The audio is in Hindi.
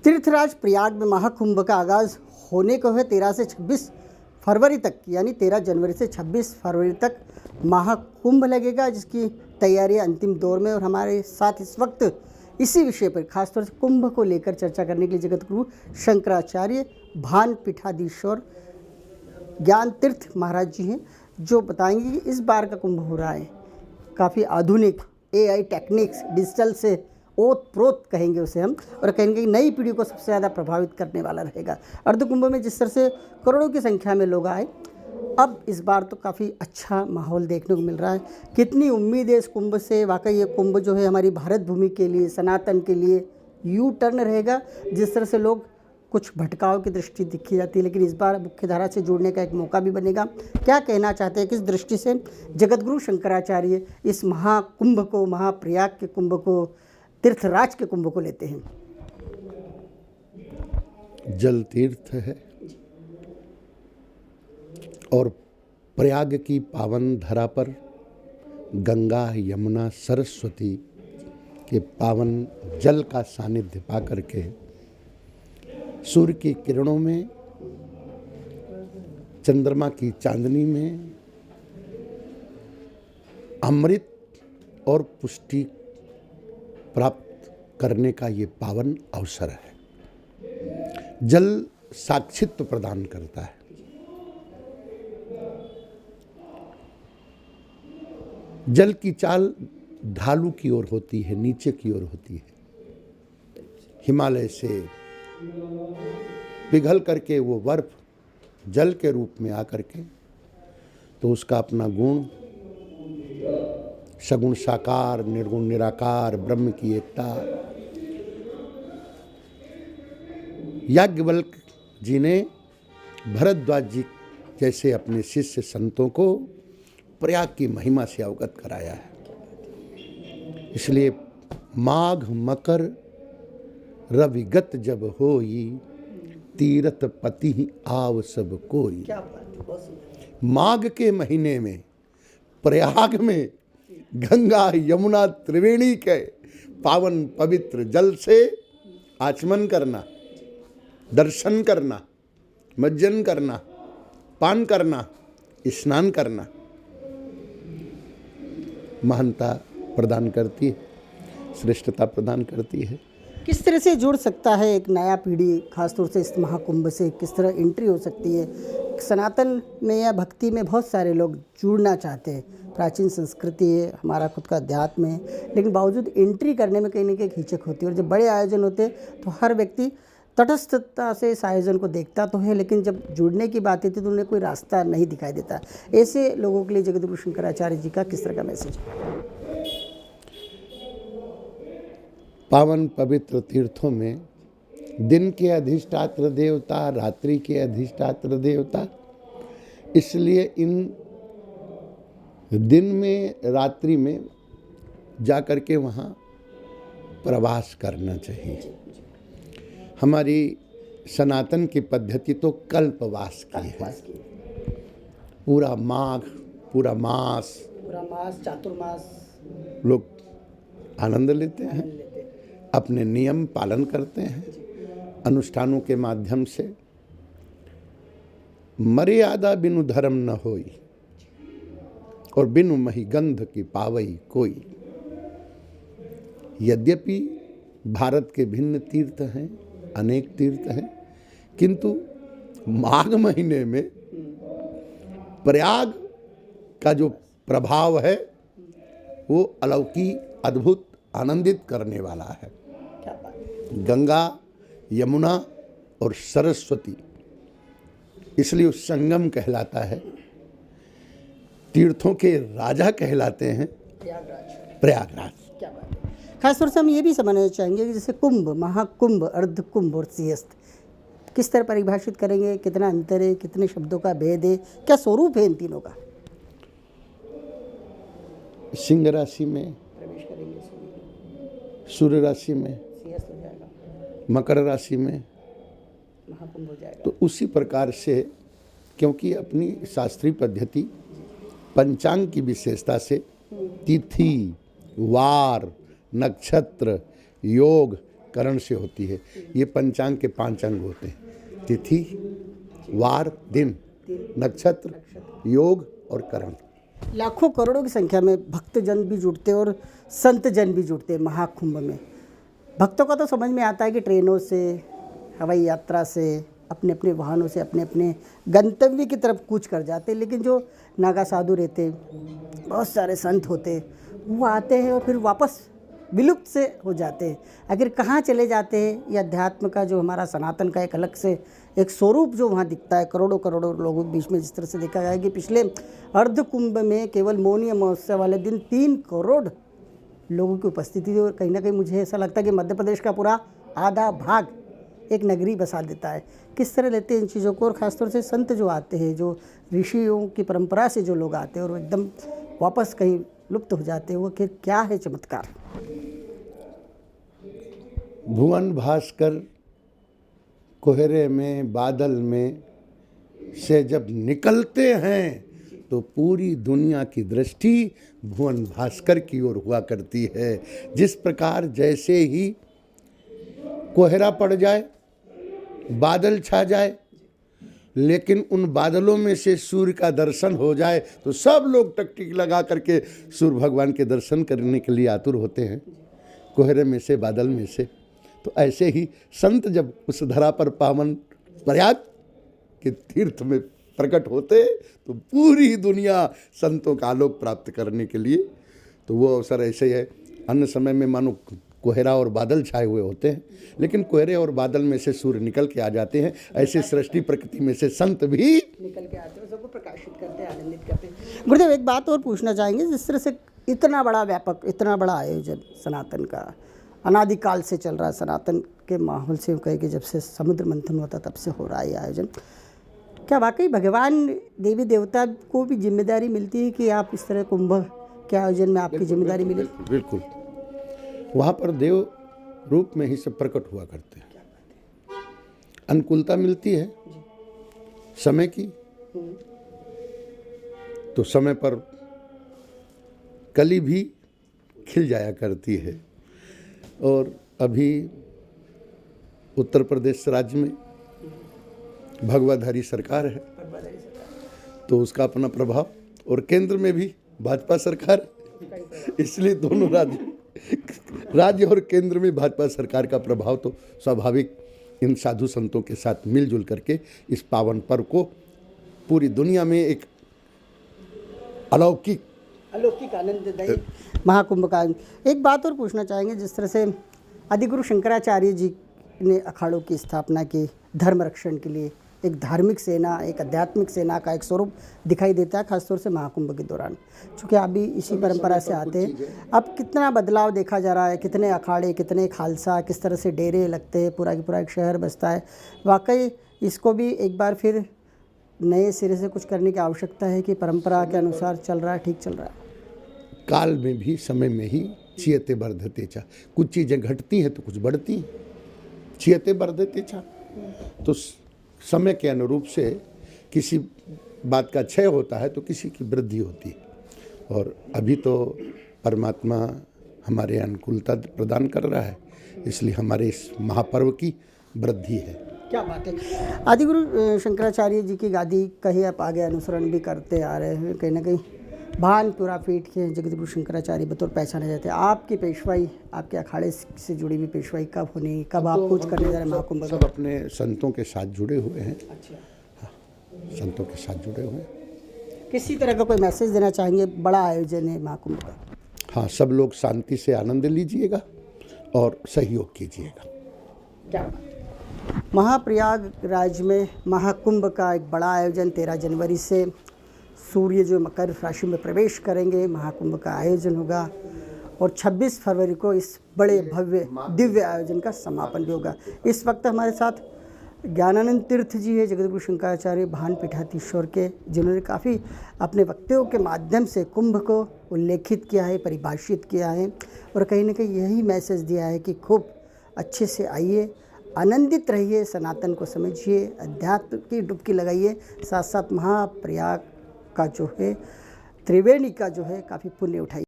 तीर्थराज प्रयाग में महाकुंभ का आगाज़ होने को है 13 से 26 फरवरी तक, यानी 13 जनवरी से 26 फरवरी तक महाकुंभ लगेगा, जिसकी तैयारियां अंतिम दौर में। और हमारे साथ इस वक्त इसी विषय पर खासतौर से कुंभ को लेकर चर्चा करने के लिए जगत गुरु शंकराचार्य भान पीठाधीश्वर ज्ञान तीर्थ महाराज जी हैं, जो बताएंगे कि इस बार का कुंभ हो रहा है काफ़ी आधुनिक AI टेक्निक्स, डिजिटल से ओत प्रोत कहेंगे उसे हम, और कहेंगे कि नई पीढ़ी को सबसे ज़्यादा प्रभावित करने वाला रहेगा। अर्ध कुंभ में जिस तरह से करोड़ों की संख्या में लोग आए, अब इस बार तो काफ़ी अच्छा माहौल देखने को मिल रहा है। कितनी उम्मीद है इस कुंभ से। वाकई ये कुंभ जो है हमारी भारत भूमि के लिए, सनातन के लिए यू टर्न रहेगा। जिस तरह से लोग कुछ भटकाव की दृष्टि दिखी जाती है, लेकिन इस बार मुख्य धारा से जुड़ने का एक मौका भी बनेगा। क्या कहना चाहते हैं, किस दृष्टि से जगतगुरु शंकराचार्य इस महाकुंभ को, महाप्रयाग के कुंभ को, तीर्थराज के कुंभ को लेते हैं? जल तीर्थ है और प्रयाग की पावन धरा पर गंगा, यमुना, सरस्वती के पावन जल का सानिध्य पा करके सूर्य की किरणों में, चंद्रमा की चांदनी में अमृत और पुष्टि प्राप्त करने का ये पावन अवसर है। जल साक्षित्व प्रदान करता है। जल की चाल ढालू की ओर होती है, नीचे की ओर होती है। हिमालय से पिघल करके वो बर्फ जल के रूप में आकर के तो उसका अपना गुण, सगुण साकार, निर्गुण निराकार, ब्रह्म की एकता। याज्ञवल्क्य जी ने भरद्वाज जी जैसे अपने शिष्य संतों को प्रयाग की महिमा से अवगत कराया है। इसलिए माघ मकर रविगत जब होई, तीरथ पति आव सब कोई। माघ के महीने में प्रयाग में गंगा, यमुना, त्रिवेणी के पावन पवित्र जल से आचमन करना, दर्शन करना, मज्जन करना, पान करना, स्नान करना महानता प्रदान करती है, श्रेष्ठता प्रदान करती है। किस तरह से जुड़ सकता है एक नया पीढ़ी खासतौर से इस महाकुंभ से? किस तरह एंट्री हो सकती है? सनातन में या भक्ति में बहुत सारे लोग जुड़ना चाहते हैं, प्राचीन संस्कृति है, हमारा खुद का अध्यात्म है, लेकिन बावजूद एंट्री करने में कहीं ना कहीं हिचक होती है। और जब बड़े आयोजन होते हैं तो हर व्यक्ति तटस्थता से इस आयोजन को देखता तो है, लेकिन जब जुड़ने की बात आती तो उन्हें कोई रास्ता नहीं दिखाई देता। ऐसे लोगों के लिए जगतगुरु शंकराचार्य जी का किस तरह का मैसेज? पावन पवित्र तीर्थों में दिन के अधिष्ठात्र देवता, रात्रि के अधिष्ठात्र देवता, इसलिए इन दिन में, रात्रि में जाकर के वहाँ प्रवास करना चाहिए। हमारी सनातन की पद्धति तो कल्पवास की है। पूरा माघ, पूरा मास, चातुर्मास लोग आनंद लेते हैं, अपने नियम पालन करते हैं। अनुष्ठानों के माध्यम से मर्यादा बिनु धर्म न होई और बिनु मही गंध की पावई कोई। यद्यपि भारत के भिन्न तीर्थ हैं, अनेक तीर्थ हैं, किंतु माघ महीने में प्रयाग का जो प्रभाव है वो अलौकिक, अद्भुत, आनंदित करने वाला है। गंगा, यमुना और सरस्वती, इसलिए उस संगम कहलाता है। तीर्थों के राजा कहलाते हैं प्रयागराज। खासतौर से हम ये भी समझना चाहेंगे कि जैसे कुंभ, महाकुंभ, अर्धकुंभ और सिंहस्थ किस तरह परिभाषित करेंगे? कितना अंतर है, कितने शब्दों का भेद है, क्या स्वरूप है इन तीनों का? सिंह राशि में प्रवेश करेंगे, सूर्य राशि में, सिंहस्थ हो जाएगा, मकर राशि में महाकुंभ हो जाएगा। तो उसी प्रकार से, क्योंकि अपनी शास्त्रीय पद्धति पंचांग की विशेषता से तिथि, वार, नक्षत्र, योग, करण से होती है। ये पंचांग के 5 अंग होते हैं: तिथि, वार, दिन, नक्षत्र, योग और करण। लाखों करोड़ों की संख्या में भक्तजन भी जुड़ते हैं और संत जन भी जुड़ते हैं महाकुंभ में। भक्तों का तो समझ में आता है कि ट्रेनों से, हवाई यात्रा से, अपने अपने वाहनों से अपने अपने गंतव्य की तरफ कूच कर जाते हैं, लेकिन जो नागा साधु रहते, बहुत सारे संत होते, वो आते हैं और फिर वापस विलुप्त से हो जाते हैं। आखिर कहाँ चले जाते हैं? ये अध्यात्म का जो हमारा सनातन का एक अलग से एक स्वरूप जो वहाँ दिखता है करोड़ों करोड़ों लोगों के बीच में। जिस तरह से देखा गया है कि पिछले अर्ध कुंभ में केवल मौनी महोत्सव वाले दिन 3 करोड़ लोगों की उपस्थिति थी, और कहीं ना कहीं मुझे ऐसा लगता है कि मध्य प्रदेश का पूरा आधा भाग एक नगरी बसा देता है। किस तरह लेते हैं इन चीज़ों को, और ख़ासतौर से संत जो आते हैं, जो ऋषियों की परंपरा से जो लोग आते हैं और वो एकदम वापस कहीं लुप्त हो जाते हैं, वो क्या है चमत्कार? भुवन भास्कर कोहरे में, बादल में से जब निकलते हैं तो पूरी दुनिया की दृष्टि भुवन भास्कर की ओर हुआ करती है। जिस प्रकार जैसे ही कोहरा पड़ जाए, बादल छा जाए, लेकिन उन बादलों में से सूर्य का दर्शन हो जाए तो सब लोग टकटकी लगा करके सूर्य भगवान के दर्शन करने के लिए आतुर होते हैं, कोहरे में से, बादल में से। तो ऐसे ही संत जब उस धरा पर पावन प्रयाग के तीर्थ में प्रकट होते तो पूरी दुनिया संतों का आलोक प्राप्त करने के लिए, तो वो अवसर ऐसे है। अन्य समय में मानो कोहरा और बादल छाए हुए होते हैं, लेकिन कोहरे और बादल में से सूर्य निकल के आ जाते हैं। ऐसे सृष्टि प्रकृति में से संत भी निकल के आते हैं, सबको प्रकाशित करते हैं, आनंदित करते हैं। गुरुदेव, एक बात और पूछना चाहेंगे, जिस तरह से इतना बड़ा व्यापक, इतना बड़ा आयोजन सनातन का अनादिकाल से चल रहा है, सनातन के माहौल से कहे कि जब से समुद्र मंथन होता तब से हो रहा है ये आयोजन, क्या वाकई भगवान देवी देवता को भी जिम्मेदारी मिलती है कि आप इस तरह कुंभ के आयोजन में आपकी जिम्मेदारी मिले? बिल्कुल, वहाँ पर देव रूप में ही सब प्रकट हुआ करते हैं। अनुकूलता मिलती है समय की, तो समय पर कली भी खिल जाया करती है। और अभी उत्तर प्रदेश राज्य में भगवाधारी सरकार है, तो उसका अपना प्रभाव, और केंद्र में भी भाजपा सरकार, इसलिए दोनों राज्य और केंद्र में भाजपा सरकार का प्रभाव, तो स्वाभाविक इन साधु संतों के साथ मिलजुल करके इस पावन पर्व को पूरी दुनिया में एक अलौकिक आनंददायी महाकुंभ का। एक बात और पूछना चाहेंगे, जिस तरह से आदिगुरु शंकराचार्य जी ने अखाड़ों की स्थापना की धर्म रक्षण के लिए, एक धार्मिक सेना, एक आध्यात्मिक सेना का एक स्वरूप दिखाई देता है खासतौर से महाकुंभ के दौरान। चूँकि आप भी इसी परंपरा से आते हैं, अब कितना बदलाव देखा जा रहा है, कितने अखाड़े, कितने खालसा, किस तरह से डेरे लगते हैं, पूरा की पूरा एक शहर बसता है। वाकई इसको भी एक बार फिर नए सिरे से कुछ करने की आवश्यकता है कि परंपरा के अनुसार चल रहा है, ठीक चल रहा है? काल में भी, समय में ही छियते वर्धते चा, कुछ चीज़ें घटती हैं तो कुछ बढ़ती हैं। छियते वर्धते चा, तो समय के अनुरूप से किसी बात का क्षय होता है तो किसी की वृद्धि होती है। और अभी तो परमात्मा हमारे अनुकूलता प्रदान कर रहा है, इसलिए हमारे इस महापर्व की वृद्धि है। क्या बात है। आदिगुरु शंकराचार्य जी की गादी का ही आप आगे अनुसरण भी करते आ रहे हैं, कहीं ना कहीं भानपुरा पीठ के जगतगुरु शंकराचार्य बतौर पहचाने जाते हैं। आपकी पेशवाई, आपके अखाड़े से जुड़ी हुई पेशवाई कब होनी, कब आप कुछ करने जा रहे हैं महाकुंभ? सब अपने संतों के साथ जुड़े हुए हैं। अच्छा, हाँ, संतों के साथ जुड़े हुए हैं। किसी तरह का कोई मैसेज देना चाहेंगे? बड़ा आयोजन है महाकुंभ का। हाँ, सब लोग शांति से आनंद लीजिएगा और सहयोग कीजिएगा। क्या बात है। महाप्रयागराज में महाकुंभ का एक बड़ा आयोजन 13 जनवरी से सूर्य जो मकर राशि में प्रवेश करेंगे, महाकुंभ का आयोजन होगा, और 26 फरवरी को इस बड़े भव्य दिव्य आयोजन का समापन भी होगा। इस वक्त हमारे साथ ज्ञानानंद तीर्थ जी है, जगतगुरु शंकराचार्य भान पीठाधीश्वर के, जिन्होंने काफ़ी अपने वक्तव्यों के माध्यम से कुंभ को उल्लेखित किया है, परिभाषित किया है, और कहीं ना कहीं यही मैसेज दिया है कि खूब अच्छे से आइए, आनंदित रहिए, सनातन को समझिए, अध्यात्म की डुबकी लगाइए, साथ साथ महाप्रयाग का जो है, त्रिवेणी का जो है, काफ़ी पुण्य उठाइए।